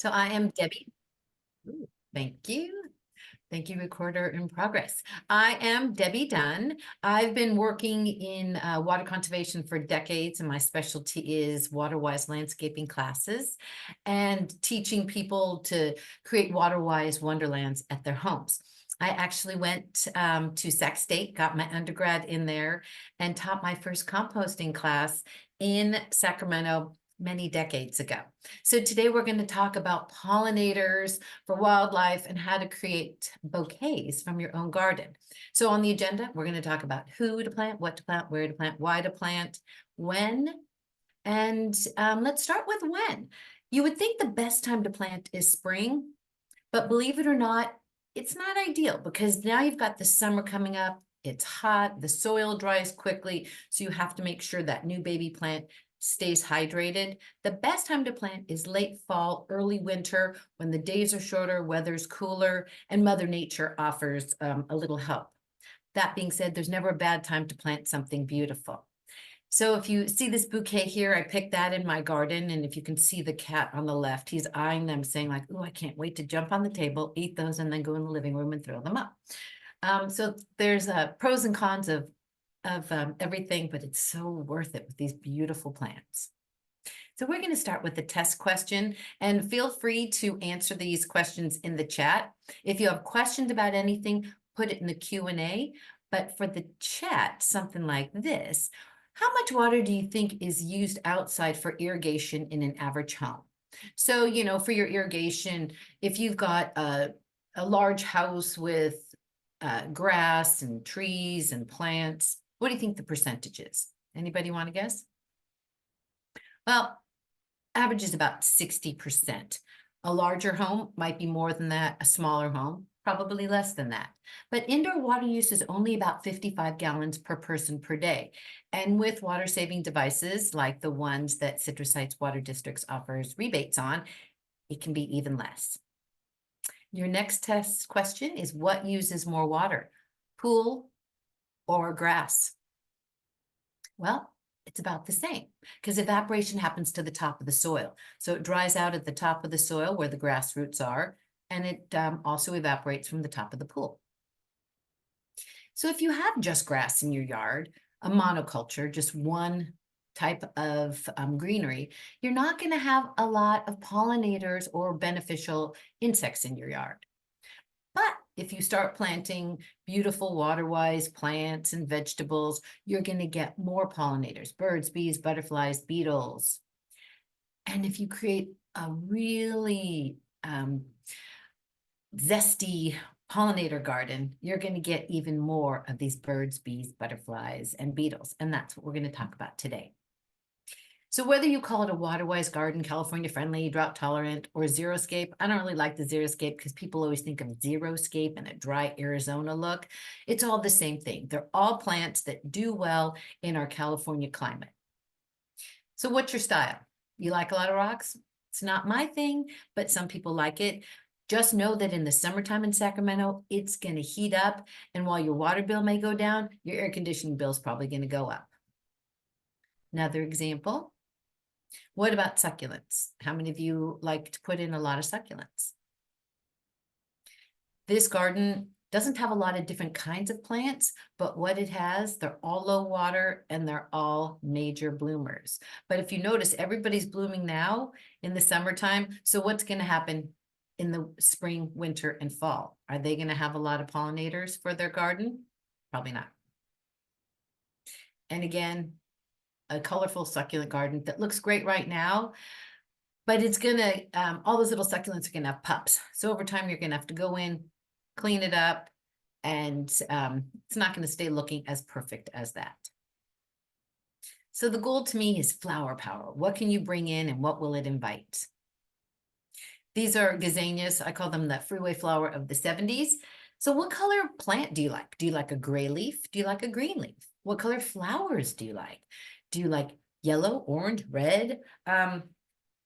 So I am Debbie. Ooh, thank you. Thank you, recorder in progress. I am Debbie Dunn. I've been working in water conservation for decades, and my specialty is water-wise landscaping classes and teaching people to create water-wise wonderlands at their homes. I actually went to Sac State, got my undergrad in there, and taught my first composting class in Sacramento many decades ago. So today we're going to talk about pollinators for wildlife and how to create bouquets from your own garden. So on the agenda, we're going to talk about who to plant, what to plant, where to plant, why to plant, when, and let's start with when. You would think the best time to plant is spring, but believe it or not, it's not ideal because now you've got the summer coming up. It's hot, the soil dries quickly, so you have to make sure that new baby plant stays hydrated. The best time to plant is late fall, early winter, when the days are shorter, weather's cooler, and Mother Nature offers a little help. That being said, there's never a bad time to plant something beautiful. So if you see this bouquet here, I picked that in my garden. And if you can see the cat on the left, he's eyeing them saying like, oh, I can't wait to jump on the table, eat those, and then go in the living room and throw them up. So there's pros and cons of everything, but it's so worth it with these beautiful plants. So we're going to start with the test question, and feel free to answer these questions in the chat. If you have questions about anything, put it in the Q&A. But for the chat, something like this: how much water do you think is used outside for irrigation in an average home? So, you know, for your irrigation, if you've got a large house with grass and trees and plants, what do you think the percentage is? Anybody want to guess? Well, average is about 60%. A larger home might be more than that. A smaller home, probably less than that. But indoor water use is only about 55 gallons per person per day. And with water-saving devices like the ones that Citrus Heights Water Districts offers rebates on, it can be even less. Your next test question is, what uses more water, pool or grass? Well, it's about the same because evaporation happens to the top of the soil. So it dries out at the top of the soil where the grass roots are, and it also evaporates from the top of the pool. So if you have just grass in your yard, a monoculture, just one type of greenery, you're not going to have a lot of pollinators or beneficial insects in your yard. But if you start planting beautiful water-wise plants and vegetables, you're going to get more pollinators: birds, bees, butterflies, beetles. And if you create a really zesty pollinator garden, you're going to get even more of these birds, bees, butterflies, and beetles. And that's what we're going to talk about today. So whether you call it a water-wise garden, California-friendly, drought-tolerant, or xeriscape, I don't really like the xeriscape because people always think of xeriscape and a dry Arizona look. It's all the same thing. They're all plants that do well in our California climate. So what's your style? You like a lot of rocks? It's not my thing, but some people like it. Just know that in the summertime in Sacramento, it's going to heat up. And while your water bill may go down, your air conditioning bill is probably going to go up. Another example. What about succulents? How many of you like to put in a lot of succulents? This garden doesn't have a lot of different kinds of plants, but what it has, they're all low water and they're all major bloomers. But if you notice, everybody's blooming now in the summertime. So what's going to happen in the spring, winter, and fall? Are they going to have a lot of pollinators for their garden? Probably not. And again, a colorful succulent garden that looks great right now, but it's gonna, all those little succulents are gonna have pups. So over time, you're gonna have to go in, clean it up, and it's not gonna stay looking as perfect as that. So the goal to me is flower power. What can you bring in and what will it invite? These are gazanias. I call them the freeway flower of the 70s. So what color plant do you like? Do you like a gray leaf? Do you like a green leaf? What color flowers do you like? Do you like yellow, orange, red? I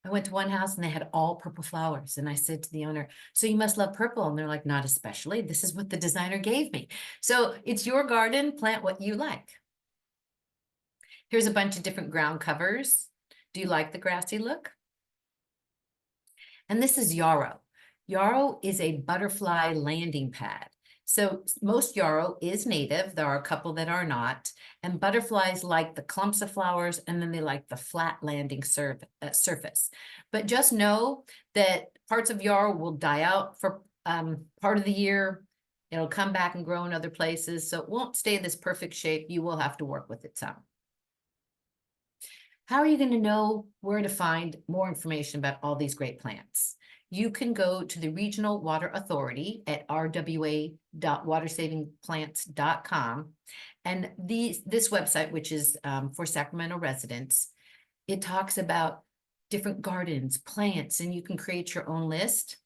went to one house and they had all purple flowers. And I said to the owner, so you must love purple. And they're like, not especially. This is what the designer gave me. So it's your garden. Plant what you like. Here's a bunch of different ground covers. Do you like the grassy look? And this is yarrow. Yarrow is a butterfly landing pad. So most yarrow is native. There are a couple that are not. And butterflies like the clumps of flowers, and then they like the flat landing surface. But just know that parts of yarrow will die out for part of the year. It'll come back and grow in other places. So it won't stay in this perfect shape. You will have to work with it some. How are you going to know where to find more information about all these great plants? You can go to the Regional Water Authority at rwa.watersavingplants.com. And this website, which is for Sacramento residents, it talks about different gardens, plants, and you can create your own list.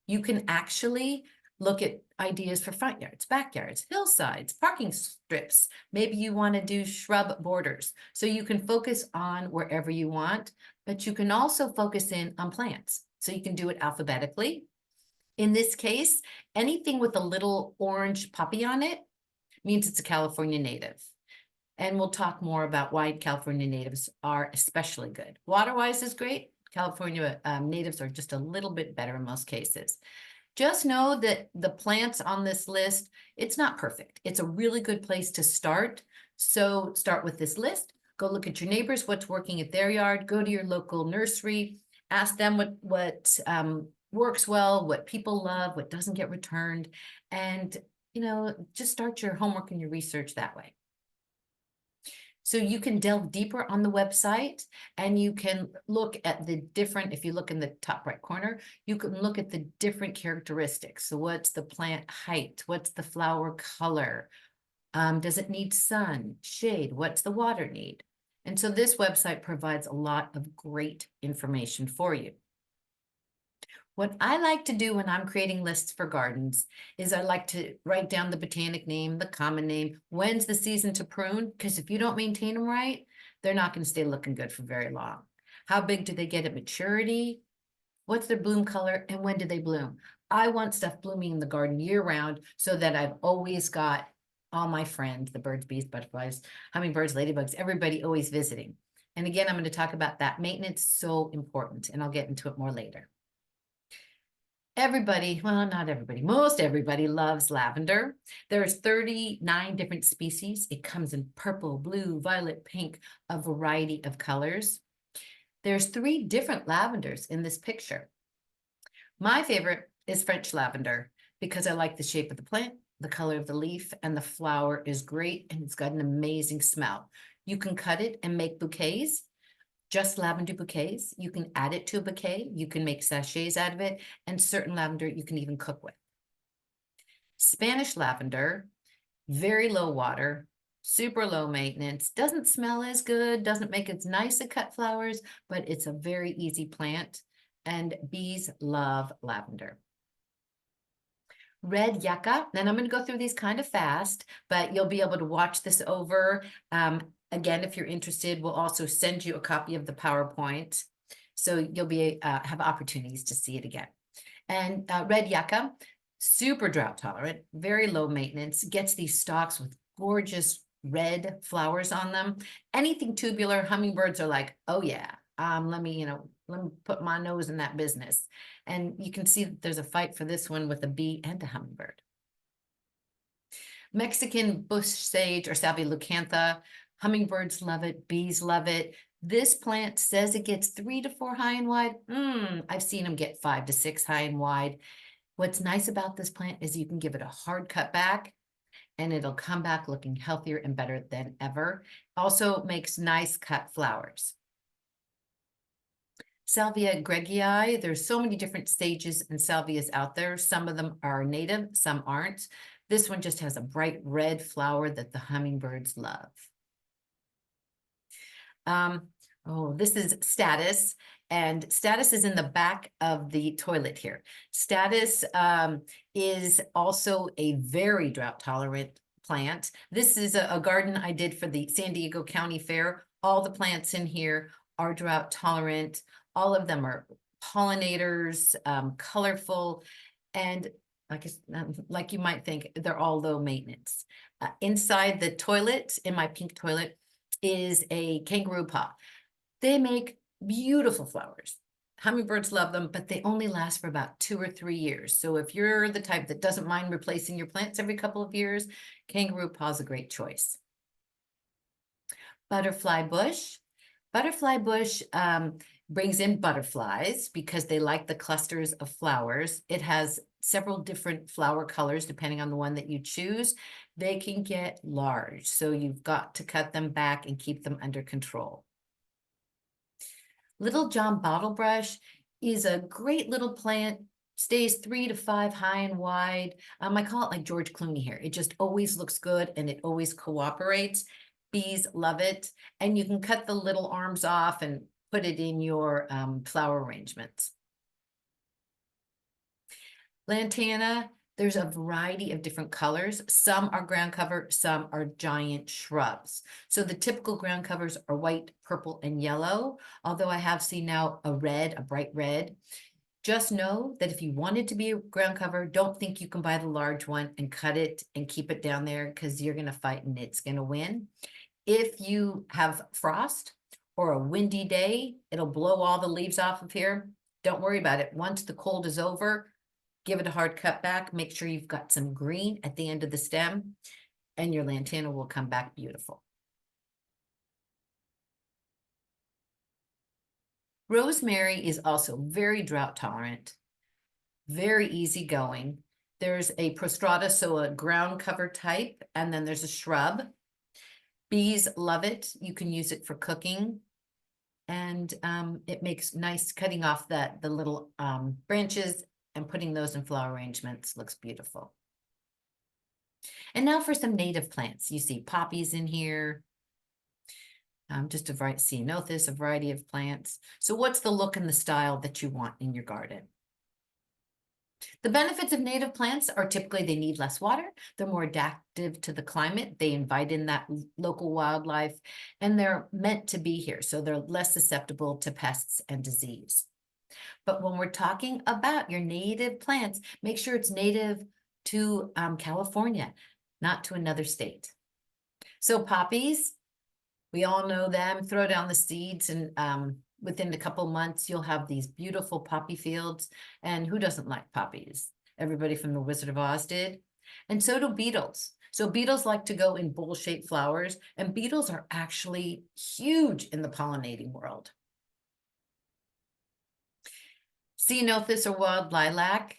You can actually look at ideas for front yards, backyards, hillsides, parking strips. Maybe you want to do shrub borders. So you can focus on wherever you want, but you can also focus in on plants. So you can do it alphabetically. In this case, anything with a little orange puppy on it means it's a California native. And we'll talk more about why California natives are especially good. Water-wise is great. California natives are just a little bit better in most cases. Just know that the plants on this list, it's not perfect. It's a really good place to start. So start with this list, go look at your neighbors, what's working at their yard, go to your local nursery, ask them what works well, what people love, what doesn't get returned, and just start your homework and your research that way. So you can delve deeper on the website, and you can look at the different, if you look in the top right corner, you can look at the different characteristics. So what's the plant height? What's the flower color? Does it need sun, shade? What's the water need? And so this website provides a lot of great information for you. What I like to do when I'm creating lists for gardens is I like to write down the botanic name, the common name, when's the season to prune, because if you don't maintain them right, they're not going to stay looking good for very long. How big do they get at maturity? What's their bloom color, and when do they bloom? I want stuff blooming in the garden year round so that I've always got all my friends, the birds, bees, butterflies, hummingbirds, ladybugs, everybody always visiting. And again, I'm going to talk about that maintenance, so important, and I'll get into it more later. Everybody, well, not everybody, most everybody loves lavender. There's 39 different species. It comes in purple, blue, violet, pink, a variety of colors. There's 3 different lavenders in this picture. My favorite is French lavender because I like the shape of the plant, the color of the leaf, and the flower is great, and it's got an amazing smell. You can cut it and make bouquets. Just lavender bouquets. You can add it to a bouquet. You can make sachets out of it, and certain lavender you can even cook with. Spanish lavender, very low water, super low maintenance, doesn't smell as good, doesn't make as nice to cut flowers, but it's a very easy plant, and bees love lavender. Red yucca, and I'm going to go through these kind of fast, but you'll be able to watch this over. Again, if you're interested, we'll also send you a copy of the PowerPoint, so you'll be have opportunities to see it again. And red yucca, super drought tolerant, very low maintenance, gets these stalks with gorgeous red flowers on them. Anything tubular, hummingbirds are like, oh yeah, let me put my nose in that business. And you can see that there's a fight for this one with a bee and a hummingbird. Mexican bush sage or salvia leucantha, hummingbirds love it, bees love it. This plant says it gets 3 to 4 high and wide. I've seen them get 5 to 6 high and wide. What's nice about this plant is you can give it a hard cut back and it'll come back looking healthier and better than ever. Also makes nice cut flowers. Salvia gregii, there's so many different stages and salvias out there. Some of them are native, some aren't. This one just has a bright red flower that the hummingbirds love. This is Statice, and Statice is in the back of the toilet here. Statice is also a very drought tolerant plant. This is a garden I did for the San Diego County Fair. All the plants in here are drought tolerant. All of them are pollinators, colorful, and like you might think, they're all low maintenance. Inside the toilet, in my pink toilet, is a kangaroo paw. They make beautiful flowers. Hummingbirds love them, but they only last for about 2 or 3 years. So if you're the type that doesn't mind replacing your plants every couple of years, kangaroo paw is a great choice. Butterfly bush. Butterfly bush brings in butterflies because they like the clusters of flowers. It has several different flower colors depending on the one that you choose. They can get large, so you've got to cut them back and keep them under control. Little John bottlebrush is a great little plant, stays 3 to 5 high and wide. I call it like George Clooney here. It just always looks good and it always cooperates. Bees love it. And you can cut the little arms off and put it in your flower arrangements. Lantana, there's a variety of different colors. Some are ground cover, some are giant shrubs. So the typical ground covers are white, purple, and yellow, although I have seen now a red, a bright red. Just know that if you want it to be a ground cover, don't think you can buy the large one and cut it and keep it down there because you're going to fight and it's going to win. If you have frost or a windy day, it'll blow all the leaves off of here. Don't worry about it. Once the cold is over, give it a hard cut back. Make sure you've got some green at the end of the stem and your lantana will come back beautiful. Rosemary is also very drought tolerant, very easygoing. There's a prostrata, so a ground cover type, and then there's a shrub. Bees love it. You can use it for cooking. And it makes nice cutting off the little branches and putting those in flower arrangements. Looks beautiful. And now for some native plants. You see poppies in here. Just a variety, ceanothus, a variety of plants. So what's the look and the style that you want in your garden? The benefits of native plants are typically they need less water, they're more adaptive to the climate, they invite in that local wildlife, and they're meant to be here, so they're less susceptible to pests and disease. But when we're talking about your native plants, make sure it's native to California, not to another state. So poppies, we all know them, throw down the seeds and within a couple months, you'll have these beautiful poppy fields. And who doesn't like poppies? Everybody from the Wizard of Oz did. And so do beetles. So beetles like to go in bowl-shaped flowers, and beetles are actually huge in the pollinating world. Ceanothus or wild lilac,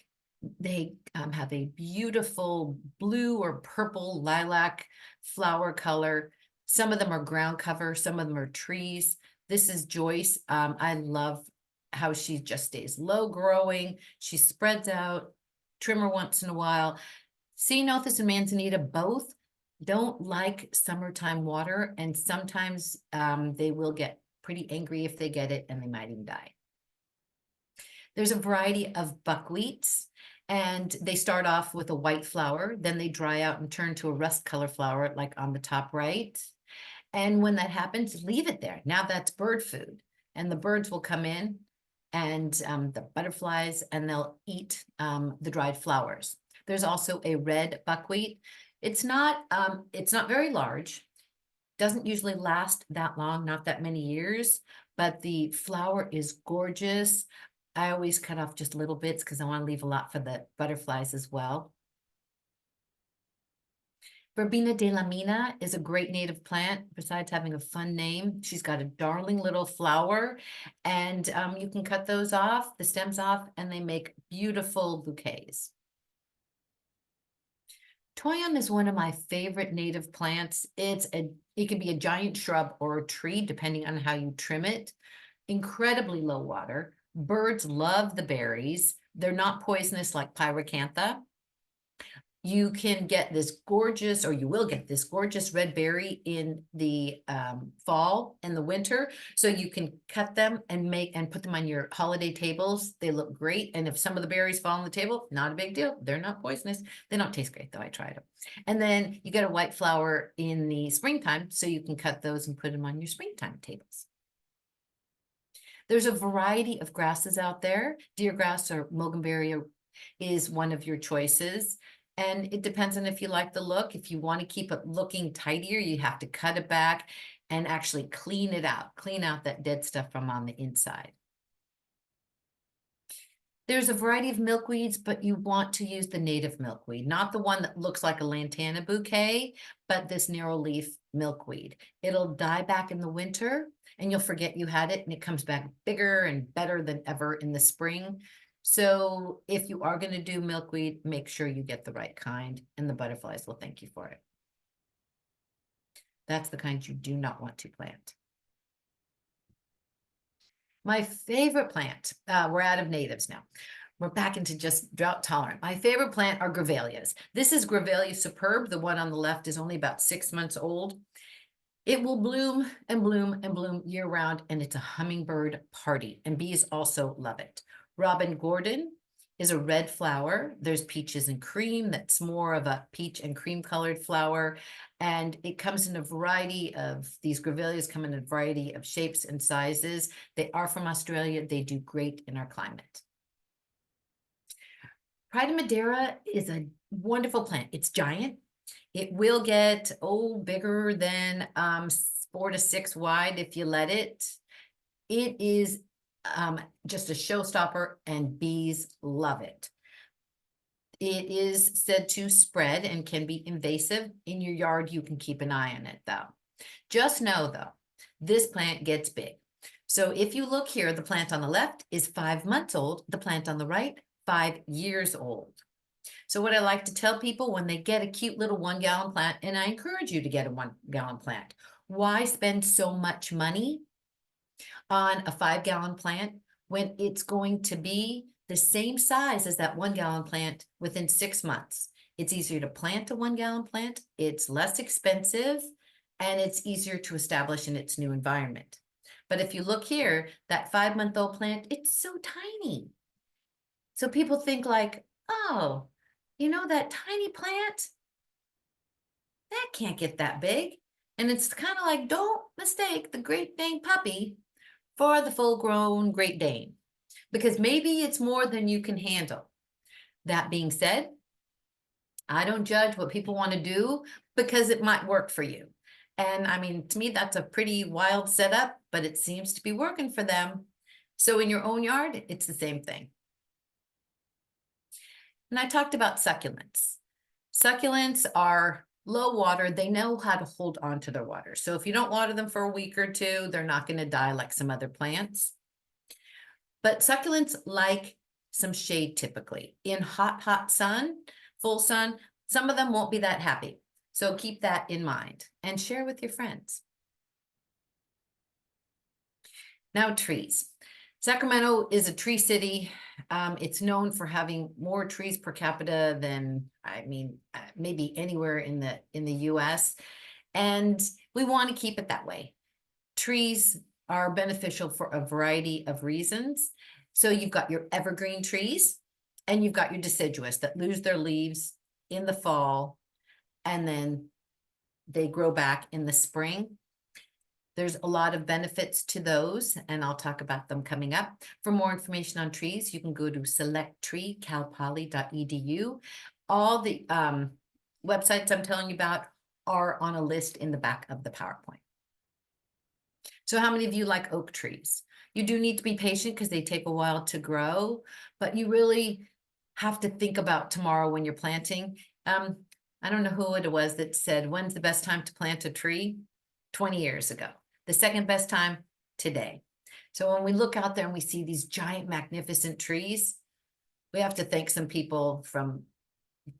they have a beautiful blue or purple lilac flower color. Some of them are ground cover, some of them are trees. This is Joyce. I love how she just stays low growing. She spreads out, trim her once in a while. Ceanothus and manzanita both don't like summertime water, and sometimes they will get pretty angry if they get it, and they might even die. There's a variety of buckwheats, and they start off with a white flower, then they dry out and turn to a rust color flower, like on the top right. And when that happens, leave it there. Now that's bird food. And the birds will come in and the butterflies, and they'll eat the dried flowers. There's also a red buckwheat. It's not very large. Doesn't usually last that long, not that many years, but the flower is gorgeous. I always cut off just little bits because I want to leave a lot for the butterflies as well. Verbena de la Mina is a great native plant, besides having a fun name. She's got a darling little flower, and you can cut those off, the stems off, and they make beautiful bouquets. Toyon is one of my favorite native plants. It can be a giant shrub or a tree, depending on how you trim it. Incredibly low water. Birds love the berries. They're not poisonous like pyracantha. You can get this gorgeous, or you will get this gorgeous red berry in the fall and the winter. So you can cut them and put them on your holiday tables. They look great. And if some of the berries fall on the table, not a big deal. They're not poisonous. They don't taste great though. I tried them. And then you get a white flower in the springtime. So you can cut those and put them on your springtime tables. There's a variety of grasses out there. Deer grass or mulberry is one of your choices. And it depends on if you like the look. If you want to keep it looking tidier, you have to cut it back and actually clean it out. Clean out that dead stuff from on the inside. There's a variety of milkweeds, but you want to use the native milkweed, not the one that looks like a lantana bouquet, but this narrow leaf milkweed. It'll die back in the winter and you'll forget you had it, and it comes back bigger and better than ever in the spring. So if you are going to do milkweed, make sure you get the right kind, and the butterflies will thank you for it. That's the kind you do not want to plant. My favorite plant, we're out of natives now. We're back into just drought tolerant. My favorite plant are grevilleas. This is Grevillea superb. The one on the left is only about 6 months old. It will bloom and bloom and bloom year round, and it's a hummingbird party, and bees also love it. Robin Gordon is a red flower. There's peaches and cream. That's more of a peach and cream colored flower. And it comes in a variety of, these grevilleas come in a variety of shapes and sizes. They are from Australia. They do great in our climate. Pride of Madeira is a wonderful plant. It's giant. It will get, bigger than 4 to 6 wide if you let it. It is just a showstopper, and bees love it. It is said to spread and can be invasive. In your yard, you can keep an eye on it though. Just know though, this plant gets big. So if you look here, the plant on the left is 5 months old. The plant on the right, 5 years old. So what I like to tell people when they get a cute little 1 gallon plant, and I encourage you to get a 1 gallon plant, why spend so much money on a 5 gallon plant when it's going to be the same size as that 1 gallon plant within 6 months? It's easier to plant a 1 gallon plant, it's less expensive, and it's easier to establish in its new environment. But if you look here, that 5-month-old plant, it's so tiny. So people think like, oh, that tiny plant, that can't get that big. And it's kind of like, don't mistake the Great Dane puppy for the full-grown Great Dane, because maybe it's more than you can handle. That being said, I don't judge what people want to do because it might work for you. And I mean, to me, that's a pretty wild setup, but it seems to be working for them. So in your own yard, it's the same thing. And I talked about succulents. Succulents are low water. They know how to hold on to their water. So if you don't water them for a week or two, they're not going to die like some other plants. But succulents like some shade typically. In hot sun, full sun, some of them won't be that happy. So keep that in mind and share with your friends. Now, trees. Sacramento is a tree city. It's known for having more trees per capita than, maybe anywhere in the US. And we want to keep it that way. Trees are beneficial for a variety of reasons. So you've got your evergreen trees, and you've got your deciduous that lose their leaves in the fall, and then they grow back in the spring. There's a lot of benefits to those, and I'll talk about them coming up. For more information on trees, you can go to selecttreecalpoly.edu. All the websites I'm telling you about are on a list in the back of the PowerPoint. So how many of you like oak trees? You do need to be patient because they take a while to grow, but you really have to think about tomorrow when you're planting. I don't know who it was that said, when's the best time to plant a tree? 20 years ago. The second best time, today. So when we look out there and we see these giant, magnificent trees, we have to thank some people from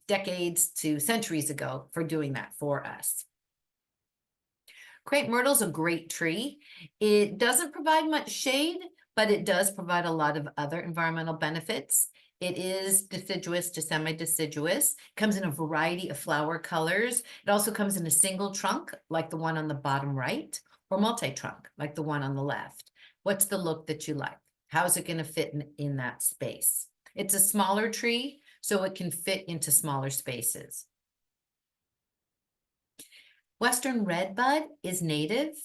decades to centuries ago for doing that for us. Crepe myrtle is a great tree. It doesn't provide much shade, but it does provide a lot of other environmental benefits. It is deciduous to semi-deciduous, comes in a variety of flower colors. It also comes in a single trunk, like the one on the bottom right, or multi-trunk, like the one on the left. What's the look that you like? How's it going to fit in that space? It's a smaller tree, so it can fit into smaller spaces. Western redbud is native.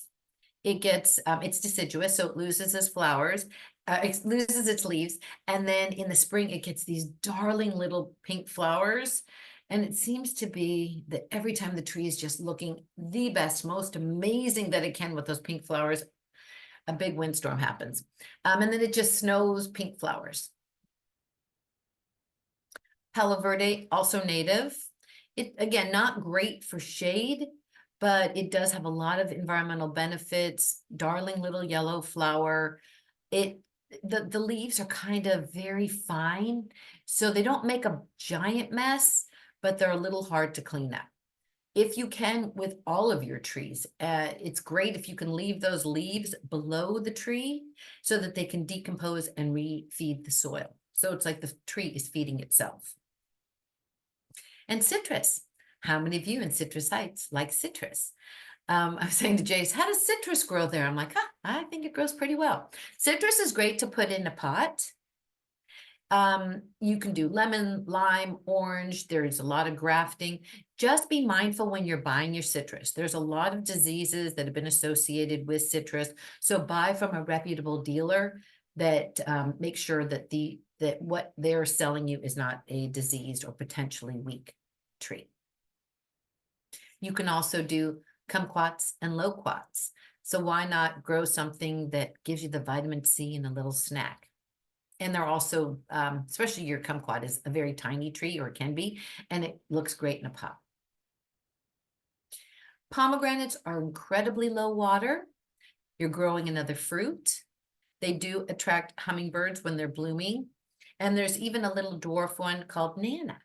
It gets, it's deciduous, so it loses its flowers, it loses its leaves. And then in the spring, it gets these darling little pink flowers. And it seems to be that every time the tree is just looking the best, most amazing that it can with those pink flowers, a big windstorm happens. And then it just snows pink flowers. Palo Verde, also native. It, again, not great for shade, but it does have a lot of environmental benefits. Darling little yellow flower. The leaves are kind of very fine, so they don't make a giant mess, but they're a little hard to clean up. If you can, with all of your trees, it's great if you can leave those leaves below the tree so that they can decompose and refeed the soil. So it's like the tree is feeding itself. And citrus. How many of you in Citrus Heights like citrus? I was saying to Jace, how does citrus grow there? I'm like, I think it grows pretty well. Citrus is great to put in a pot. You can do lemon, lime, orange. There's a lot of grafting. Just be mindful when you're buying your citrus. There's a lot of diseases that have been associated with citrus. So buy from a reputable dealer that make sure that that what they're selling you is not a diseased or potentially weak tree. You can also do kumquats and loquats. So why not grow something that gives you the vitamin C and a little snack? And they're also, especially your kumquat is a very tiny tree, or it can be, and it looks great in a pot. Pomegranates are incredibly low water. You're growing another fruit. They do attract hummingbirds when they're blooming. And there's even a little dwarf one called Nana.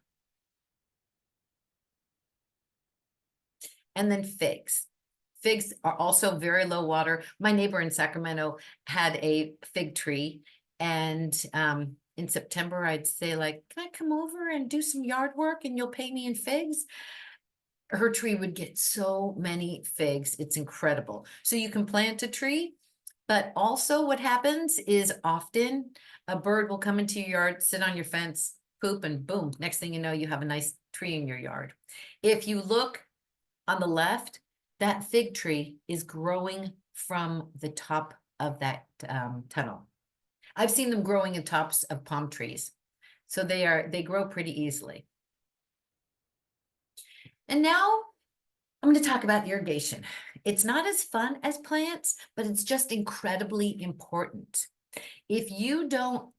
And then figs. Figs are also very low water. My neighbor in Sacramento had a fig tree, and in September, I'd say, like, can I come over and do some yard work and you'll pay me in figs? Her tree would get so many figs. It's incredible. So you can plant a tree, but also what happens is often a bird will come into your yard, sit on your fence, poop, and boom, next thing you know, you have a nice tree in your yard. If you look on the left, that fig tree is growing from the top of that tunnel. I've seen them growing in tops of palm trees. So they grow pretty easily. And now I'm going to talk about irrigation. It's not as fun as plants, but it's just incredibly important. If you don't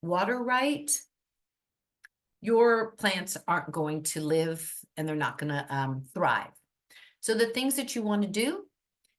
water right, your plants aren't going to live and they're not going to thrive. So the things that you want to do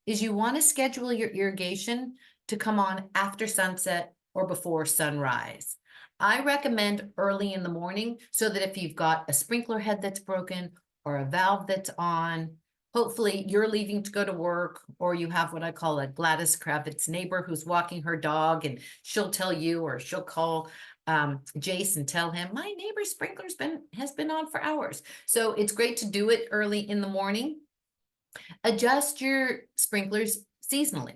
is you want to schedule your irrigation to come on after sunset or before sunrise. I recommend early in the morning so that if you've got a sprinkler head that's broken or a valve that's on, hopefully you're leaving to go to work, or you have what I call a Gladys Kravitz neighbor who's walking her dog, and she'll tell you, or she'll call Jace and tell him, my neighbor's sprinkler's has been on for hours. So it's great to do it early in the morning. Adjust your sprinklers seasonally.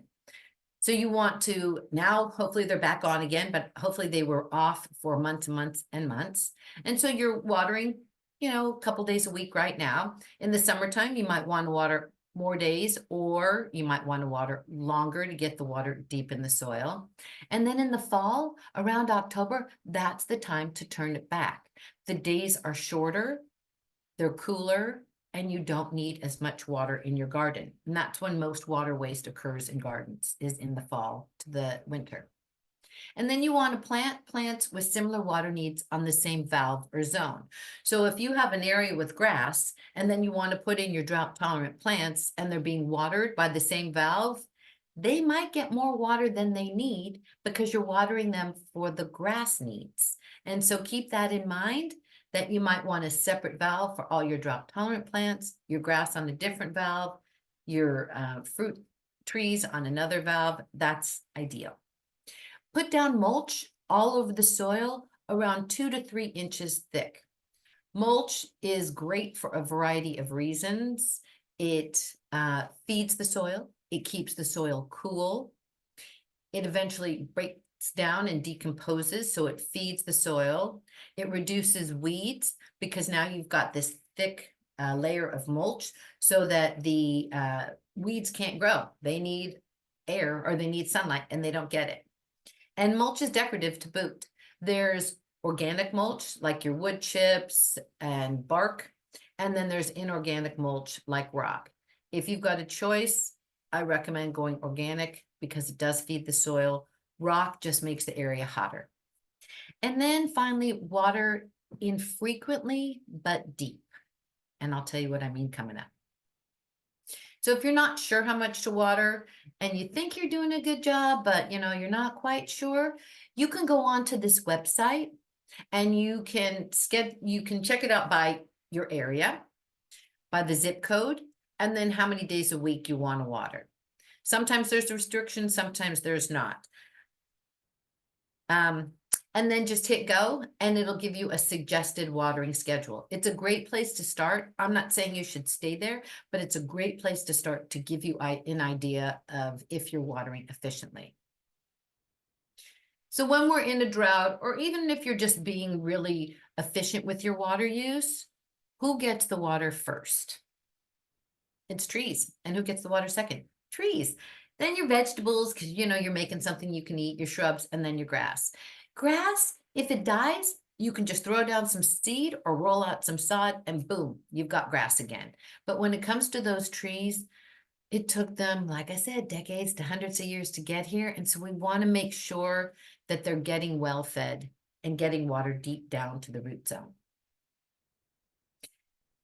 So you want to, now hopefully they're back on again, but hopefully they were off for months and months and months. And so you're watering, a couple days a week right now. In the summertime, you might want to water more days, or you might want to water longer to get the water deep in the soil. And then in the fall, around October, that's the time to turn it back. The days are shorter, they're cooler, and you don't need as much water in your garden. And that's when most water waste occurs in gardens, is in the fall to the winter. And then you want to plant plants with similar water needs on the same valve or zone. So if you have an area with grass and then you want to put in your drought tolerant plants and they're being watered by the same valve, they might get more water than they need because you're watering them for the grass needs. And so keep that in mind, that you might want a separate valve for all your drought tolerant plants, your grass on a different valve, your fruit trees on another valve. That's ideal. Put down mulch all over the soil around 2 to 3 inches thick. Mulch is great for a variety of reasons. It feeds the soil. It keeps the soil cool. It eventually breaks down and decomposes, so it feeds the soil. It reduces weeds because now you've got this thick layer of mulch so that the weeds can't grow. They need air or they need sunlight and they don't get it. And mulch is decorative to boot. There's organic mulch, like your wood chips and bark, and then there's inorganic mulch, like rock. If you've got a choice, I recommend going organic because it does feed the soil. Rock just makes the area hotter. And then finally, water infrequently, but deep. And I'll tell you what I mean coming up. So if you're not sure how much to water and you think you're doing a good job, but you're not quite sure, you can go on to this website and you can check it out by your area, by the zip code, and then how many days a week you want to water. Sometimes there's restrictions, sometimes there's not. And then just hit go and it'll give you a suggested watering schedule. It's a great place to start. I'm not saying you should stay there, but it's a great place to start to give you an idea of if you're watering efficiently. So when we're in a drought, or even if you're just being really efficient with your water use, who gets the water first? It's trees. And who gets the water second? Trees. Then your vegetables, because you're making something you can eat, your shrubs, and then your grass. Grass, if it dies, you can just throw down some seed or roll out some sod and boom, you've got grass again. But when it comes to those trees, it took them, like I said, decades to hundreds of years to get here. And so we want to make sure that they're getting well fed and getting water deep down to the root zone.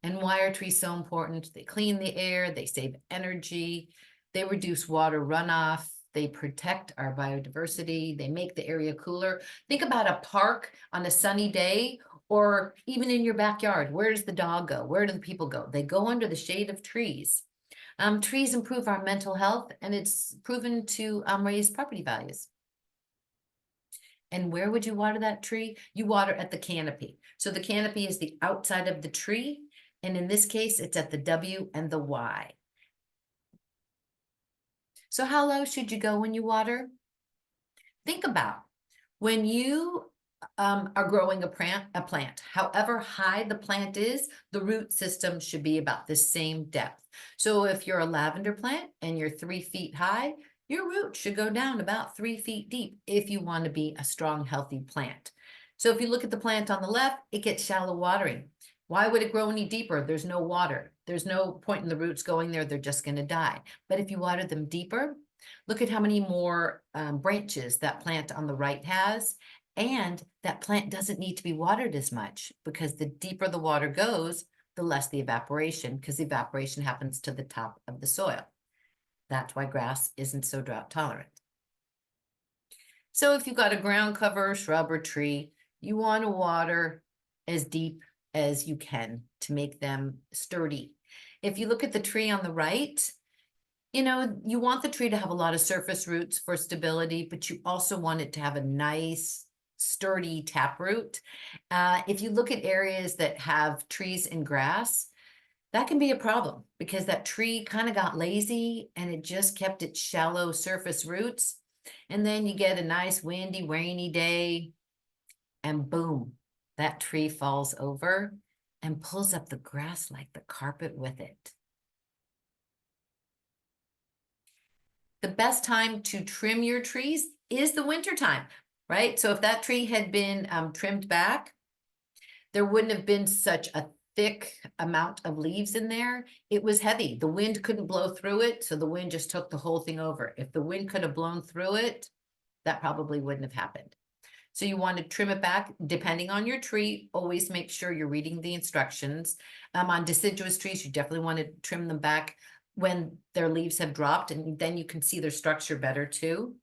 And why are trees so important? They clean the air, they save energy, they reduce water runoff, they protect our biodiversity, they make the area cooler. Think about a park on a sunny day, or even in your backyard. Where does the dog go? Where do the people go? They go under the shade of trees. Trees improve our mental health, and it's proven to raise property values. And where would you water that tree? You water at the canopy. So the canopy is the outside of the tree. And in this case, it's at the W and the Y. So how low should you go when you water? Think about when you are growing a plant, however high the plant is, the root system should be about the same depth. So if you're a lavender plant and you're 3 feet high, your root should go down about 3 feet deep if you want to be a strong, healthy plant. So if you look at the plant on the left, it gets shallow watering. Why would it grow any deeper? There's no water. There's no point in the roots going there. They're just going to die. But if you water them deeper, look at how many more branches that plant on the right has. And that plant doesn't need to be watered as much, because the deeper the water goes, the less the evaporation, because the evaporation happens to the top of the soil. That's why grass isn't so drought tolerant. So if you've got a ground cover, shrub, or tree, you want to water as deep as you can to make them sturdy. If you look at the tree on the right, you want the tree to have a lot of surface roots for stability, but you also want it to have a nice, sturdy taproot. If you look at areas that have trees and grass, that can be a problem, because that tree kind of got lazy and it just kept its shallow surface roots. And then you get a nice windy, rainy day and boom, that tree falls over and pulls up the grass like the carpet with it. The best time to trim your trees is the winter time, right? So if that tree had been trimmed back, there wouldn't have been such a thick amount of leaves in there. It was heavy. The wind couldn't blow through it, so the wind just took the whole thing over. If the wind could have blown through it, that probably wouldn't have happened. So you want to trim it back depending on your tree. Always make sure you're reading the instructions. On deciduous trees, you definitely want to trim them back when their leaves have dropped, and then you can see their structure better too.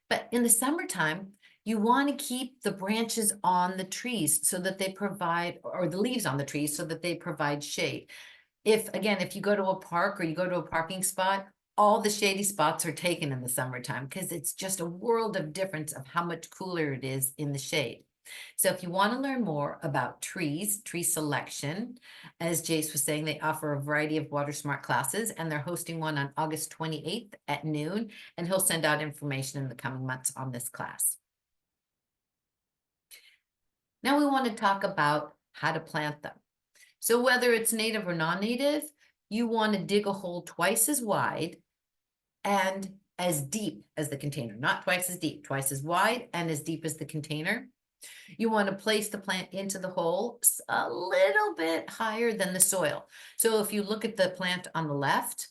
But in the summertime, you want to keep the branches on the trees so that they provide, or the leaves on the trees so that they provide shade. If you go to a park or you go to a parking spot, all the shady spots are taken in the summertime, because it's just a world of difference of how much cooler it is in the shade. So if you want to learn more about trees, tree selection, as Jace was saying, they offer a variety of Water Smart classes, and they're hosting one on August 28th at noon, and he'll send out information in the coming months on this class. Now we want to talk about how to plant them. So whether it's native or non-native, you want to dig a hole twice as wide and as deep as the container, not twice as deep, twice as wide and as deep as the container. You want to place the plant into the hole a little bit higher than the soil. So if you look at the plant on the left,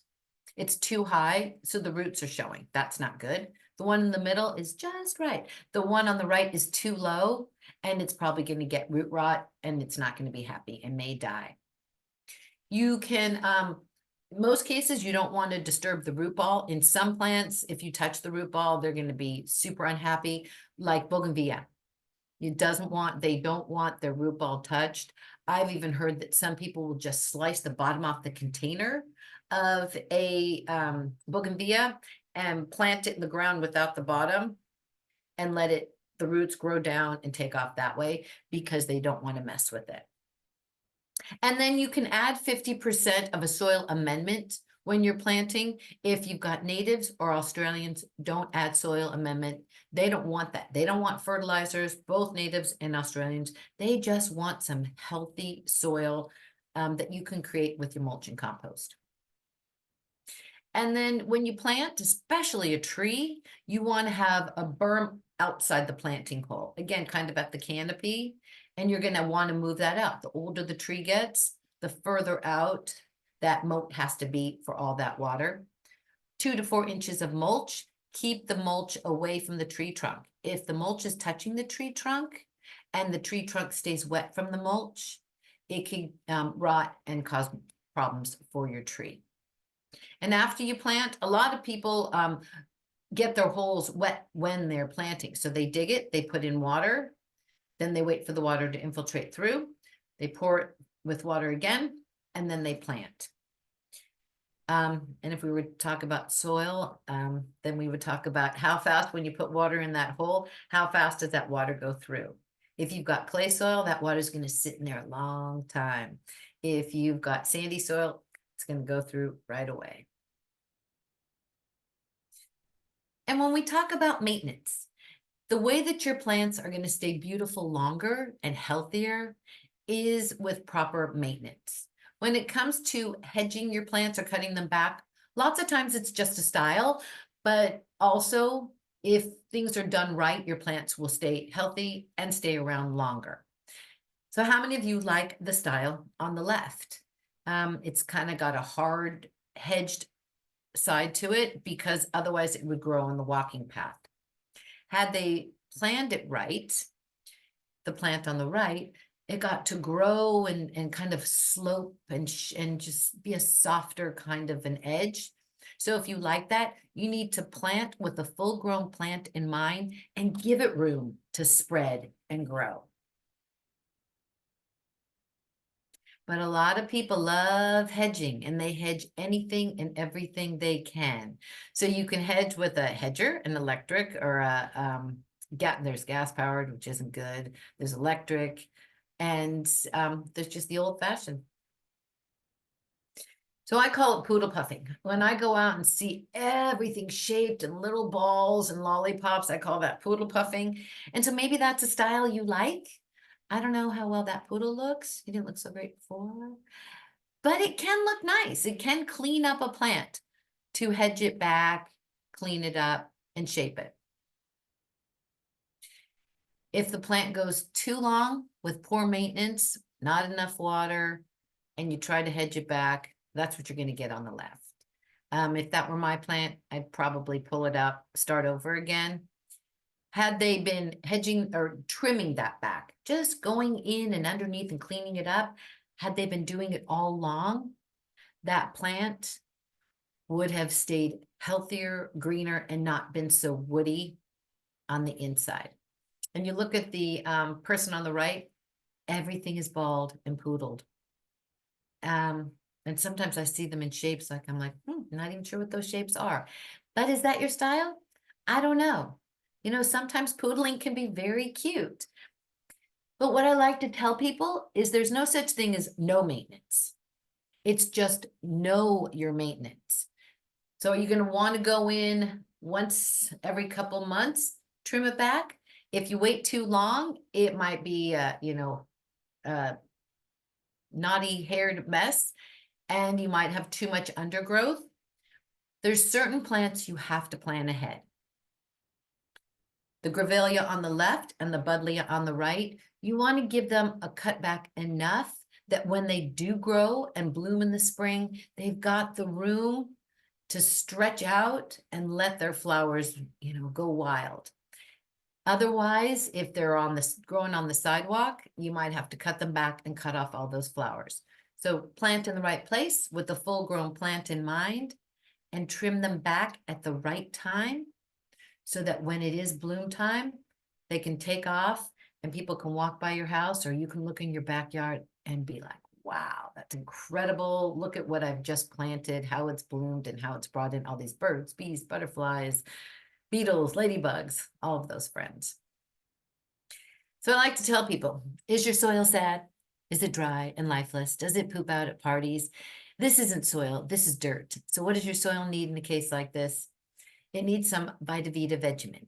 it's too high, so the roots are showing. That's not good. The one in the middle is just right. The one on the right is too low, and it's probably going to get root rot, and it's not going to be happy and may die. You can, most cases, you don't want to disturb the root ball. In some plants, if you touch the root ball, they're going to be super unhappy, like bougainvillea. They don't want their root ball touched. I've even heard that some people will just slice the bottom off the container of a bougainvillea and plant it in the ground without the bottom and let the roots grow down and take off that way, because they don't want to mess with it. And then you can add 50% of a soil amendment when you're planting. If you've got natives or Australians, don't add soil amendment. They don't want that. They don't want fertilizers, both natives and Australians. They just want some healthy soil that you can create with your mulch and compost. And then when you plant, especially a tree, you want to have a berm outside the planting hole. Again, kind of at the canopy, and you're going to want to move that out. The older the tree gets, the further out that moat has to be for all that water. 2 to 4 inches of mulch. Keep the mulch away from the tree trunk. If the mulch is touching the tree trunk and the tree trunk stays wet from the mulch, it can rot and cause problems for your tree. And after you plant, a lot of people get their holes wet when they're planting. So they dig it, they put in water, then they wait for the water to infiltrate through. They pour it with water again, and then they plant. And if we were to talk about soil, then we would talk about how fast, when you put water in that hole, how fast does that water go through? If you've got clay soil, that water is going to sit in there a long time. If you've got sandy soil, it's going to go through right away. And when we talk about maintenance, the way that your plants are going to stay beautiful longer and healthier is with proper maintenance. When it comes to hedging your plants or cutting them back, lots of times it's just a style, but also if things are done right, your plants will stay healthy and stay around longer. So how many of you like the style on the left? It's kind of got a hard hedged side to it, because otherwise it would grow on the walking path. Had they planned it right, the plant on the right, it got to grow and kind of slope and just be a softer kind of an edge. So if you like that, you need to plant with a full-grown plant in mind and give it room to spread and grow. But a lot of people love hedging, and they hedge anything and everything they can. So you can hedge with a hedger, an electric, or there's gas powered, which isn't good. There's electric, and there's just the old fashioned. So I call it poodle puffing. When I go out and see everything shaped in little balls and lollipops, I call that poodle puffing. And so maybe that's a style you like. I don't know how well that poodle looks. It didn't look so great before, but it can look nice. It can clean up a plant to hedge it back, clean it up, and shape it. If the plant goes too long with poor maintenance, not enough water, and you try to hedge it back, that's what you're going to get on the left. If that were my plant, I'd probably pull it out, start over again. Had they been hedging or trimming that back, just going in and underneath and cleaning it up, had they been doing it all along, that plant would have stayed healthier, greener, and not been so woody on the inside. And you look at the person on the right, everything is bald and poodled. And sometimes I see them in shapes like, I'm like, not even sure what those shapes are. But is that your style? I don't know. You know, sometimes poodling can be very cute. But what I like to tell people is there's no such thing as no maintenance. It's just know your maintenance. So are you going to want to go in once every couple months, trim it back? If you wait too long, it might be, knotty haired mess, and you might have too much undergrowth. There's certain plants you have to plan ahead. The grevillea on the left and the buddleia on the right, you want to give them a cutback enough that when they do grow and bloom in the spring, they've got the room to stretch out and let their flowers, go wild. Otherwise, if they're growing on the sidewalk, you might have to cut them back and cut off all those flowers. So plant in the right place with the full-grown plant in mind and trim them back at the right time so that when it is bloom time, they can take off and people can walk by your house, or you can look in your backyard and be like, wow, that's incredible. Look at what I've just planted, how it's bloomed and how it's brought in all these birds, bees, butterflies, beetles, ladybugs, all of those friends. So I like to tell people, is your soil sad? Is it dry and lifeless? Does it poop out at parties? This isn't soil, this is dirt. So what does your soil need in a case like this? It needs some Vita Vita Vegemin,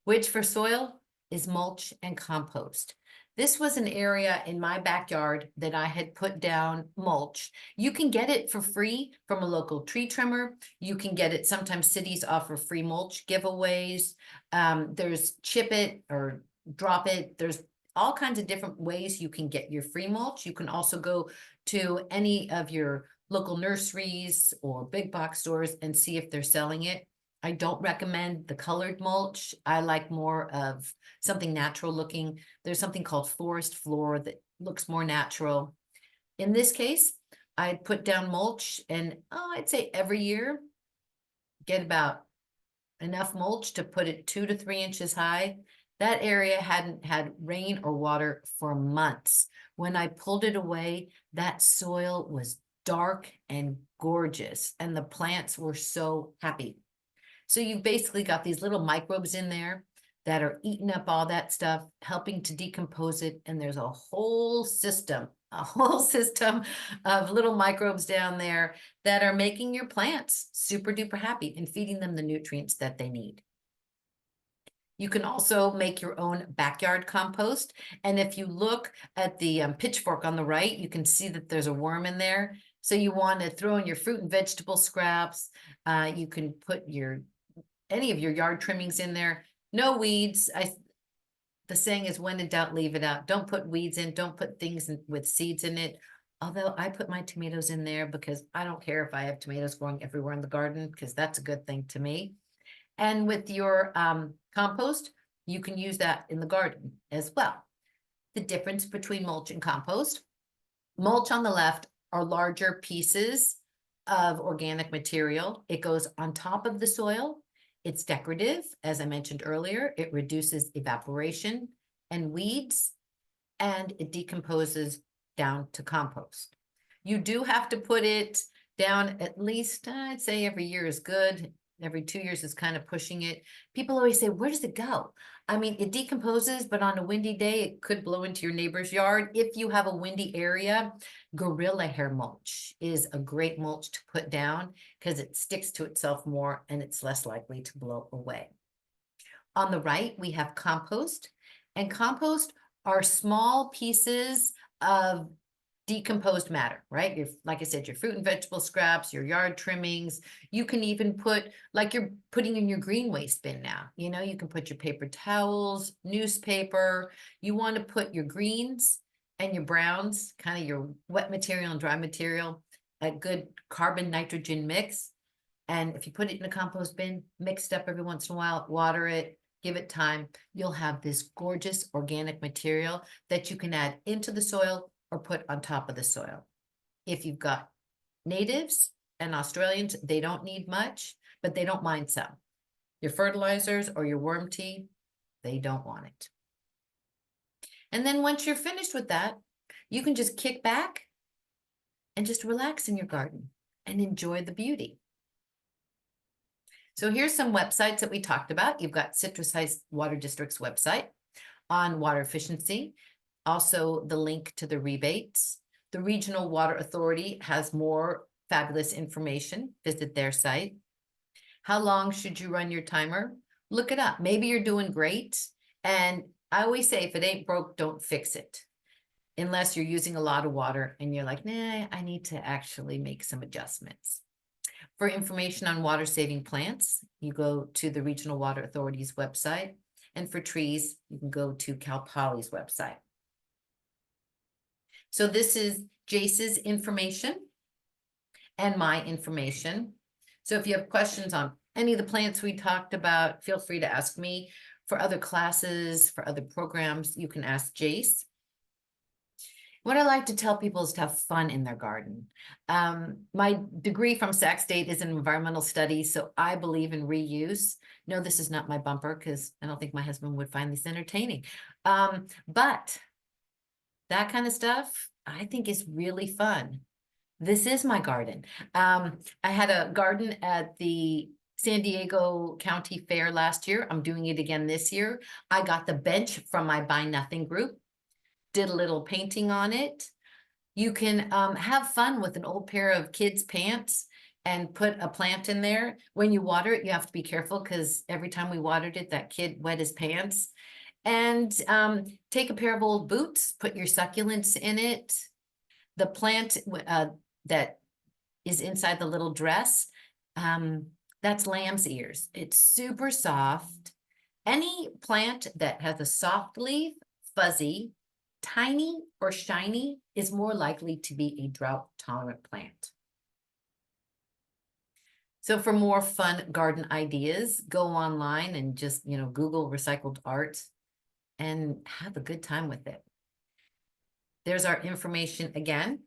which for soil is mulch and compost. This was an area in my backyard that I had put down mulch. You can get it for free from a local tree trimmer. You can get it, sometimes cities offer free mulch giveaways. There's chip it or drop it. There's all kinds of different ways you can get your free mulch. You can also go to any of your local nurseries or big box stores and see if they're selling it. I don't recommend the colored mulch. I like more of something natural looking. There's something called forest floor that looks more natural. In this case, I put down mulch and I'd say every year, get about enough mulch to put it 2 to 3 inches high. That area hadn't had rain or water for months. When I pulled it away, that soil was dark and gorgeous, and the plants were so happy. So you've basically got these little microbes in there that are eating up all that stuff, helping to decompose it. And there's a whole system of little microbes down there that are making your plants super duper happy and feeding them the nutrients that they need. You can also make your own backyard compost. And if you look at the pitchfork on the right, you can see that there's a worm in there. So you want to throw in your fruit and vegetable scraps. You can put any of your yard trimmings in there. No weeds. The saying is, when in doubt, leave it out. Don't put weeds in. Don't put things with seeds in it. Although I put my tomatoes in there because I don't care if I have tomatoes growing everywhere in the garden, because that's a good thing to me. And with your compost, you can use that in the garden as well. The difference between mulch and compost: mulch on the left are larger pieces of organic material. It goes on top of the soil. It's decorative, as I mentioned earlier. It reduces evaporation and weeds, and it decomposes down to compost. You do have to put it down at least, I'd say every year is good. Every 2 years is kind of pushing it. People always say, where does it go? I mean, it decomposes, but on a windy day, it could blow into your neighbor's yard. If you have a windy area, gorilla hair mulch is a great mulch to put down because it sticks to itself more and it's less likely to blow away. On the right, we have compost, and compost are small pieces of decomposed matter, right? Like I said, your fruit and vegetable scraps, your yard trimmings. You can even put, like you're putting in your green waste bin now. You know, you can put your paper towels, newspaper. You want to put your greens and your browns, kind of your wet material and dry material, a good carbon nitrogen mix. And if you put it in a compost bin, mix it up every once in a while, water it, give it time, you'll have this gorgeous organic material that you can add into the soil or put on top of the soil. If you've got natives and Australians, they don't need much, but they don't mind some. Your fertilizers or your worm tea, they don't want it. And then once you're finished with that, you can just kick back and just relax in your garden and enjoy the beauty. So here's some websites that we talked about. You've got Citrus Heights Water District's website on water efficiency. Also, the link to the rebates. The Regional Water Authority has more fabulous information. Visit their site. How long should you run your timer? Look it up. Maybe you're doing great. And I always say, if it ain't broke, don't fix it. Unless you're using a lot of water and you're like, nah, I need to actually make some adjustments. For information on water-saving plants, you go to the Regional Water Authority's website. And for trees, you can go to Cal Poly's website. So this is Jace's information and my information. So if you have questions on any of the plants we talked about, feel free to ask me. for other classes, for other programs, you can ask Jace. What I like to tell people is to have fun in their garden. My degree from Sac State is in environmental studies, so I believe in reuse. No, this is not my bumper because I don't think my husband would find this entertaining. But that kind of stuff, I think is really fun. This is my garden. I had a garden at the San Diego County Fair last year. I'm doing it again this year. I got the bench from my Buy Nothing group, did a little painting on it. You can have fun with an old pair of kids' pants and put a plant in there. When you water it, you have to be careful because every time we watered it, that kid wet his pants. And take a pair of old boots, put your succulents in it. The plant that is inside the little dress, that's lamb's ears. It's super soft. Any plant that has a soft leaf, fuzzy, tiny, or shiny is more likely to be a drought-tolerant plant. So for more fun garden ideas, go online and just, Google recycled art and have a good time with it. There's our information again.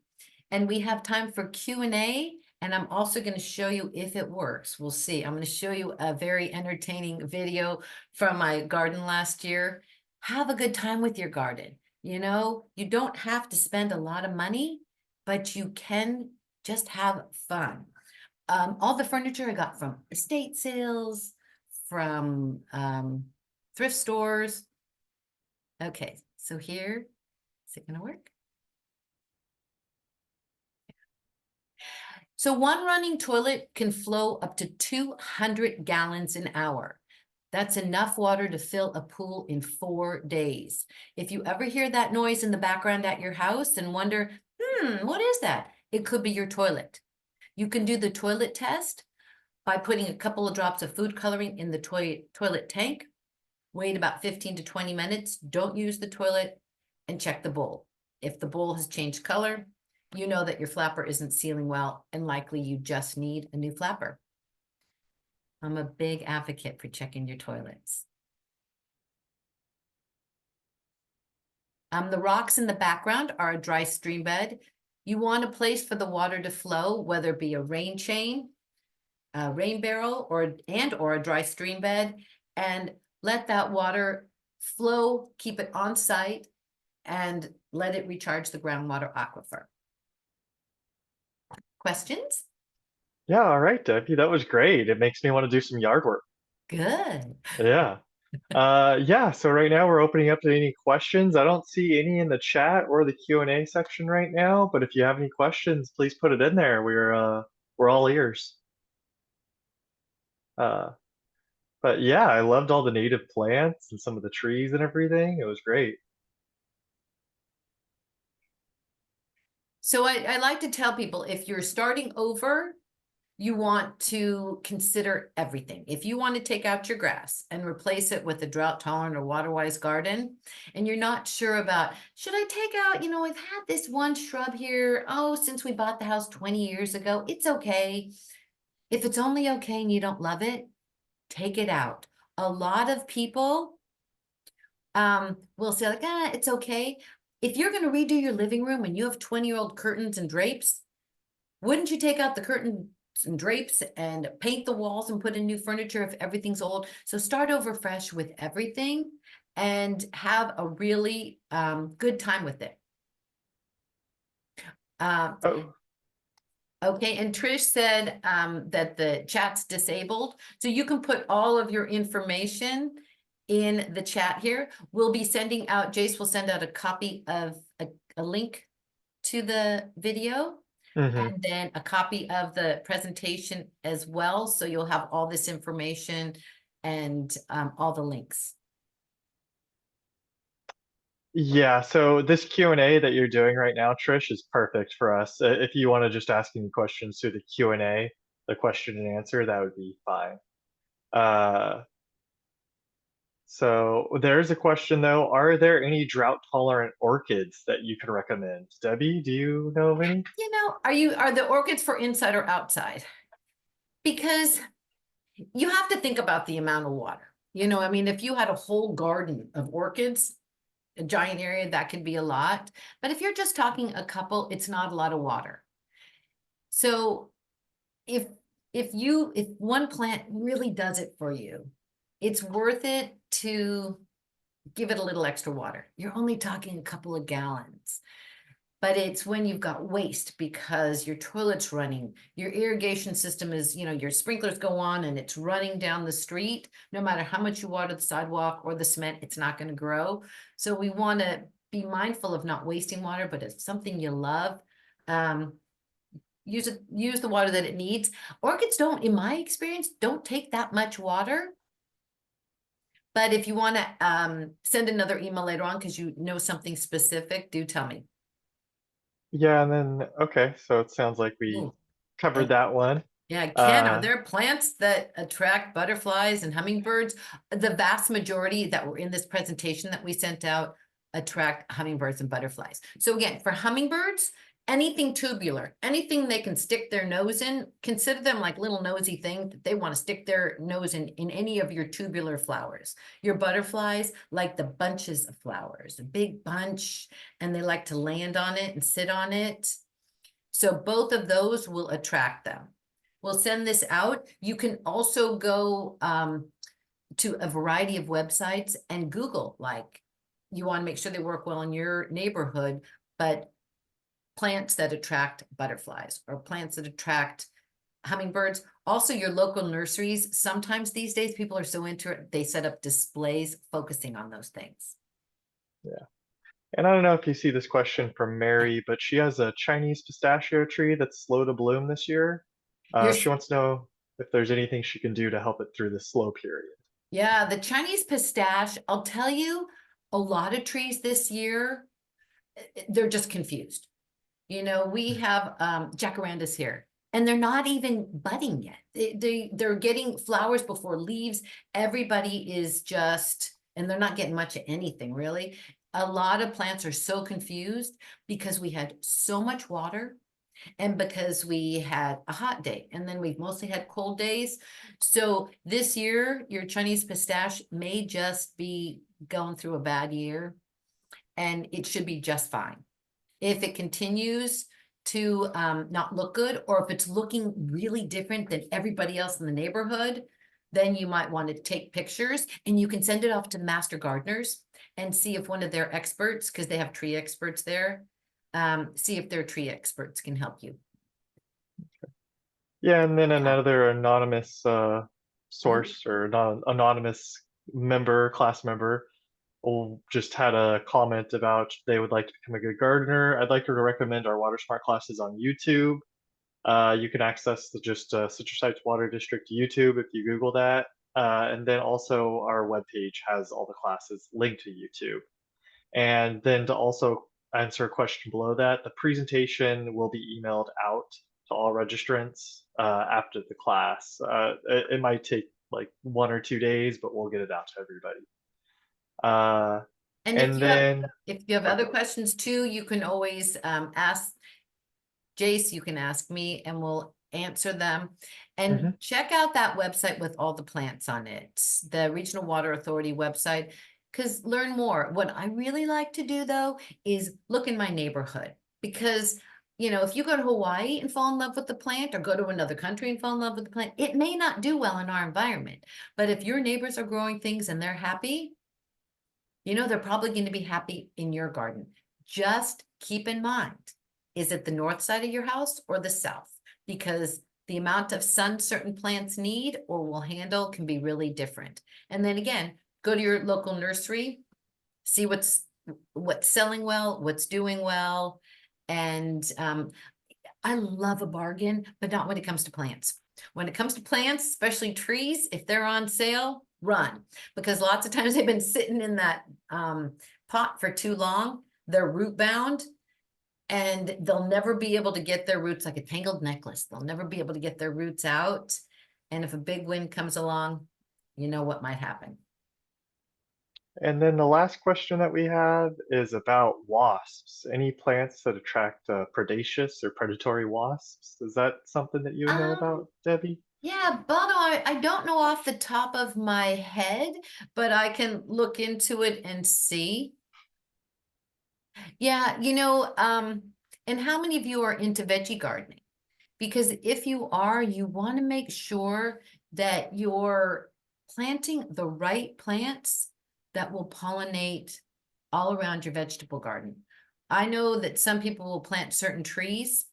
And we have time for Q&A. And I'm also going to show you if it works. We'll see. I'm going to show you a very entertaining video from my garden last year. Have a good time with your garden. You don't have to spend a lot of money, but you can just have fun. All the furniture I got from estate sales, from thrift stores. Okay, so here, is it going to work? So one running toilet can flow up to 200 gallons an hour. That's enough water to fill a pool in 4 days. If you ever hear that noise in the background at your house and wonder, what is that? It could be your toilet. You can do the toilet test by putting a couple of drops of food coloring in the toilet tank. Wait about 15 to 20 minutes. Don't use the toilet and check the bowl. If the bowl has changed color, you know that your flapper isn't sealing well and likely you just need a new flapper. I'm a big advocate for checking your toilets. The rocks in the background are a dry stream bed. You want a place for the water to flow, whether it be a rain chain, a rain barrel, or a dry stream bed, and let that water flow, keep it on site, and let it recharge the groundwater aquifer. Questions? Yeah, all right, Debbie, that was great. It makes me want to do some yard work. Good. Yeah. Yeah, so right now we're opening up to any questions. I don't see any in the chat or the Q&A section right now, but if you have any questions, please put it in there. We're all ears. Uh, but yeah, I loved all the native plants and some of the trees and everything. It was great. So I like to tell people, if you're starting over, you want to consider everything. If you want to take out your grass and replace it with a drought tolerant or water-wise garden, and you're not sure about, should I take out, I've had this one shrub here, since we bought the house 20 years ago, it's okay. If it's only okay and you don't love it, take it out. A lot of people will say like, it's okay. If you're going to redo your living room and you have 20-year-old curtains and drapes, wouldn't you take out the curtains and drapes and paint the walls and put in new furniture if everything's old? So start over fresh with everything and have a really good time with it. Oh, Okay, and Trish said that the chat's disabled. So you can put all of your information in the chat here. We'll be sending out, Jace will send out a copy of a link to the video. mhm. And then a copy of the presentation as well. So you'll have all this information and all the links. Yeah, so this Q&A that you're doing right now, Trish, is perfect for us. If you want to just ask any questions through the Q&A, the question and answer, that would be fine. So there's a question though, are there any drought tolerant orchids that you can recommend? Debbie, do you know of any? Are the orchids for inside or outside? Because you have to think about the amount of water. You know, I mean, if you had a whole garden of orchids, a giant area, that could be a lot. But if you're just talking a couple, it's not a lot of water. So if if one plant really does it for you, it's worth it to give it a little extra water. You're only talking a couple of gallons. But it's when you've got waste because your toilet's running, your irrigation system is, you know, your sprinklers go on and it's running down the street. No matter how much you water the sidewalk or the cement, it's not going to grow. So we want to be mindful of not wasting water, but if something you love, um, use the water that it needs. Orchids don't, in my experience, don't take that much water. But if you want to send another email later on because you know something specific, do tell me. Yeah, and then okay, so it sounds like we Ooh. covered And that one. yeah, Ken, are Uh, there plants that attract butterflies and hummingbirds? The vast majority that were in this presentation that we sent out attract hummingbirds and butterflies. So again, for hummingbirds, anything tubular, anything they can stick their nose in, consider them like little nosy things that they want to stick their nose in any of your tubular flowers. Your butterflies like the bunches of flowers, a big bunch, and they like to land on it and sit on it. So both of those will attract them. We'll send this out. You can also go to a variety of websites and Google, like you want to make sure they work well in your neighborhood, but plants that attract butterflies or plants that attract hummingbirds. Also, your local nurseries. Sometimes these days people are so into it, they set up displays focusing on those things. yeah. And I don't know if you see this question from Mary, but she has a Chinese pistachio tree that's slow to bloom this year. You're She wants to know if there's anything she can do to help it through this slow period. Yeah, the Chinese pistache, I'll tell you, a lot of trees this year, they're just confused. You know, we have jacarandas here, and they're not even budding yet. They're getting flowers before leaves. Everybody is just, and they're not getting much of anything really. A lot of plants are so confused because we had so much water and because we had a hot day and then we've mostly had cold days. So this year, your Chinese pistache may just be going through a bad year and it should be just fine. If it continues to not look good, or if it's looking really different than everybody else in the neighborhood, then you might want to take pictures and you can send it off to Master Gardeners and see if one of their experts, because they have tree experts there, see if their tree experts can help you. Yeah, and then Yeah. another anonymous Mhm. source or anonymous member, class member, just had a comment about they would like to become a good gardener. I'd like her to recommend our Water Smart classes on YouTube. You can access the just Citrus Heights Water District YouTube if you Google that. And then also our webpage has all the classes linked to YouTube. And then to also answer a question below that, the presentation will be emailed out to all registrants after the class. It might take like 1 or 2 days, but we'll get it out to everybody. Uh, And and then, if you have sorry, other go questions too, you can always ask Jace, you can ask me and we'll answer them. ahead. And check out that website with all the plants on it, the Regional Water Authority website, because learn more. What I really like to do though is look in my neighborhood because you know, if you go to Hawaii and fall in love with the plant or go to another country and fall in love with the plant, it may not do well in our environment. But if your neighbors are growing things and they're happy, you know, they're probably going to be happy in your garden. Just keep in mind, is it the north side of your house or the south? Because the amount of sun certain plants need or will handle can be really different. And then again, go to your local nursery, see what's selling well, what's doing well. And I love a bargain, but not when it comes to plants. When it comes to plants, especially trees, if they're on sale, run. Because lots of times they've been sitting in that pot for too long. They're root bound and they'll never be able to get their roots like a tangled necklace. They'll never be able to get their roots out. And if a big wind comes along, you know what might happen. And then the last question that we have is about wasps. Any plants that attract predaceous or predatory wasps? Is that something that you know Um, about, Debbie? Yeah, Baldo, I don't know off the top of my head, but I can look into it and see. Yeah, and how many of you are into veggie gardening? Because if you are, you want to make sure that you're planting the right plants that will pollinate all around your vegetable garden. I know that some people will plant certain trees,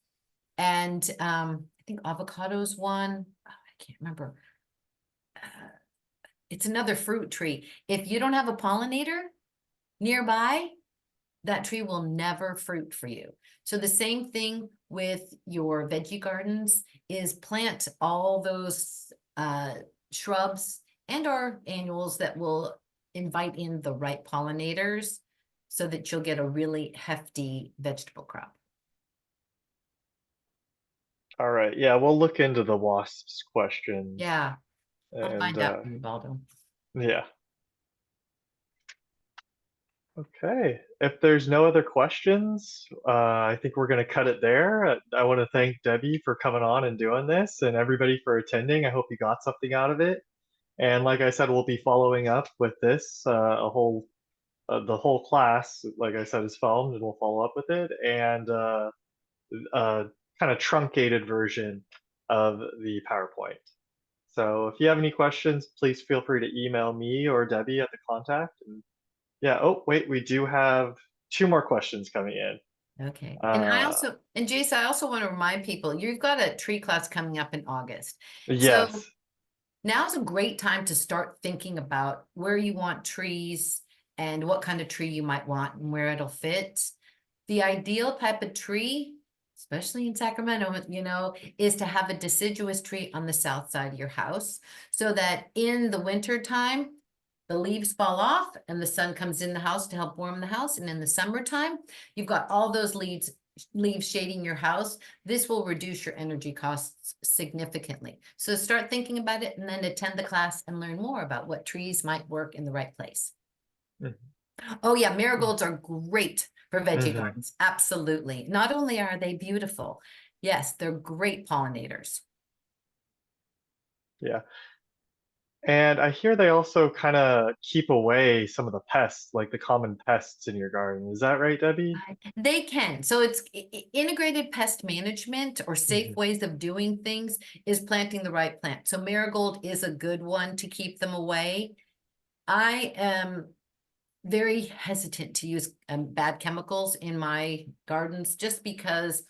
and I think avocado's one. Oh, I can't remember. Uh, it's another fruit tree. If you don't have a pollinator nearby, that tree will never fruit for you. So the same thing with your veggie gardens is plant all those shrubs and or annuals that will invite in the right pollinators so that you'll get a really hefty vegetable crop. All right. Yeah, we'll look into the wasps questions. Yeah, I'll And find out for you, Baldo. yeah. Okay. If there's no other questions, I think we're going to cut it there. I want to thank Debbie for coming on and doing this, and everybody for attending. I hope you got something out of it. And like I said, we'll be following up with this the whole class. Like I said, is filmed, and we'll follow up with it, and a kind of truncated version of the PowerPoint. So if you have any questions, please feel free to email me or Debbie at the contact. And yeah. Oh, wait, we do have two more questions coming in. Okay. Uh, And Jason, I also want to remind people, you've got a tree class coming up in August. So yes. now's a great time to start thinking about where you want trees and what kind of tree you might want and where it'll fit. The ideal type of tree, especially in Sacramento, is to have a deciduous tree on the south side of your house so that in the winter time, the leaves fall off and the sun comes in the house to help warm the house. And in the summertime, you've got all those leaves shading your house. This will reduce your energy costs significantly. So start thinking about it and then attend the class and learn more about what trees might work in the right place. Oh yeah, marigolds are great for veggie Mm-hmm. gardens. Absolutely. Not only are they beautiful, yes, they're great pollinators. Yeah. And I hear they also kind of keep away some of the pests, like the common pests in your garden. Is that right, Debbie? They can. So it's integrated pest management or safe Hmm. ways of doing things is planting the right plant. So marigold is a good one to keep them away. I am very hesitant to use bad chemicals in my gardens just because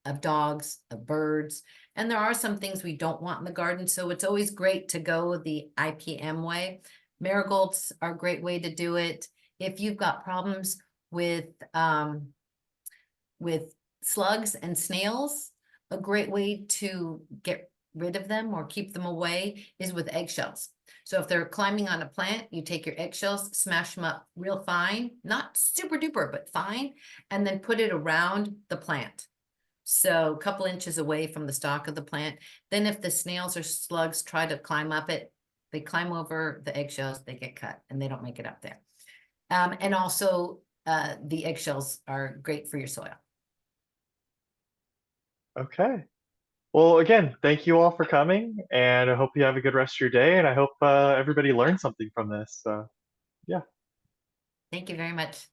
of dogs, of birds, and there are some things we don't want in the garden. So it's always great to go the IPM way. Marigolds are a great way to do it. If you've got problems with um, with slugs and snails, a great way to get rid of them or keep them away is with eggshells. So if they're climbing on a plant, you take your eggshells, smash them up real fine, not super duper, but fine, and then put it around the plant. So a couple inches away from the stalk of the plant. Then if the snails or slugs try to climb up it, they climb over the eggshells, they get cut and they don't make it up there. And also the eggshells are great for your soil. Okay. Well, again, thank you all for coming, and I hope you have a good rest of your day, and I hope everybody learned something from this. Yeah. Thank you very much.